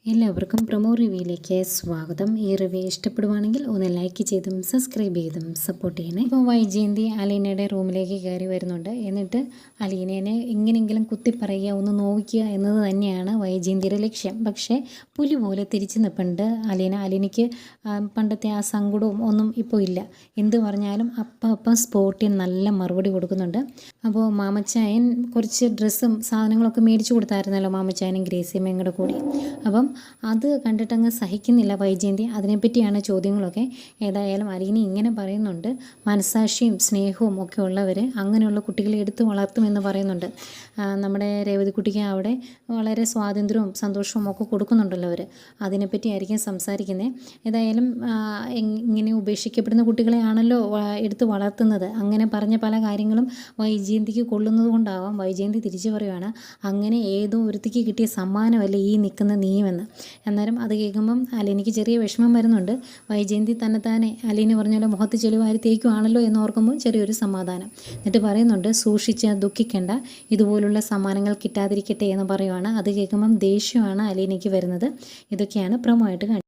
എല്ലാവർക്കും പ്രൊമോ റിവ്യൂയിലേക്ക് സ്വാഗതം. ഈ റിവ്യൂ ഇഷ്ടപ്പെടുവാണെങ്കിൽ ഒന്ന് ലൈക്ക് ചെയ്തും സബ്സ്ക്രൈബ് ചെയ്തും സപ്പോർട്ട് ചെയ്യണേ. ഇപ്പോൾ വൈജയന്തി അലീനയുടെ റൂമിലേക്ക് കയറി വരുന്നുണ്ട്. എന്നിട്ട് അലീനയെ എങ്ങനെയെങ്കിലും കുത്തിപ്പറയുക, ഒന്ന് നോവിക്കുക എന്നത് തന്നെയാണ് വൈജയന്തിയുടെ ലക്ഷ്യം. പക്ഷേ പുലി പോലെ തിരിച്ചു നിൽപ്പുണ്ട് അലീനയ്ക്ക് പണ്ടത്തെ ആ സങ്കടവും ഒന്നും ഇപ്പോൾ ഇല്ല. എന്ത് പറഞ്ഞാലും അപ്പം സ്പോട്ടിൽ നല്ല മറുപടി കൊടുക്കുന്നുണ്ട്. അപ്പോൾ മാമച്ചായൻ കുറച്ച് ഡ്രസ്സും സാധനങ്ങളൊക്കെ മേടിച്ചു കൊടുത്തായിരുന്നല്ലോ മാമച്ചായനും ഗ്രേസിയമ്മയും കൂടെ കൂടി. അപ്പം അത് കണ്ടിട്ടങ്ങ് സഹിക്കുന്നില്ല വൈജയന്തി. അതിനെപ്പറ്റിയാണ് ചോദ്യങ്ങളൊക്കെ. ഏതായാലും അലീന ഇങ്ങനെ പറയുന്നുണ്ട്, മനസാക്ഷിയും സ്നേഹവും ഒക്കെ ഉള്ളവർ അങ്ങനെയുള്ള കുട്ടികളെ എടുത്ത് വളർത്തുമെന്ന് പറയുന്നുണ്ട്. നമ്മുടെ രേവതിക്കുട്ടിക്ക് അവിടെ വളരെ സ്വാതന്ത്ര്യവും സന്തോഷവും ഒക്കെ കൊടുക്കുന്നുണ്ടല്ലോ അവർ. അതിനെപ്പറ്റി ആയിരിക്കും സംസാരിക്കുന്നത്. ഏതായാലും ഇങ്ങനെ ഉപേക്ഷിക്കപ്പെടുന്ന കുട്ടികളെയാണല്ലോ എടുത്ത് വളർത്തുന്നത്. അങ്ങനെ പറഞ്ഞ പല കാര്യങ്ങളും വൈജയന്തിക്ക് കൊള്ളുന്നത് കൊണ്ടാവാം വൈജയന്തി തിരിച്ചു പറയുവാണ്, അങ്ങനെ ഏതോ ഒരുത്തിക്ക് കിട്ടിയ സമ്മാനമല്ലേ ഈ നിൽക്കുന്ന നീയുമെന്ന്. അന്നേരം അത് കേൾക്കുമ്പം അലീനയ്ക്ക് ചെറിയ വിഷമം വരുന്നുണ്ട്. വൈജയന്തി തന്നെത്താനെ അലീന പറഞ്ഞാലോ മുഖത്ത് ചെളിവാരി തേക്കുവാണല്ലോ എന്ന് ഓർക്കുമ്പോൾ ചെറിയൊരു സമാധാനം. എന്നിട്ട് പറയുന്നുണ്ട്, സൂക്ഷിച്ച് ദുഃഖിക്കേണ്ട, ഇതുപോലുള്ള സമ്മാനങ്ങൾ കിട്ടാതിരിക്കട്ടെ എന്ന് പറയുവാണ്. അത് കേൾക്കുമ്പം ദേഷ്യമാണ് അലീനയ്ക്ക് വരുന്നത്. ഇതൊക്കെയാണ് പ്രമോ ആയിട്ട് കാണിക്കുന്നത്.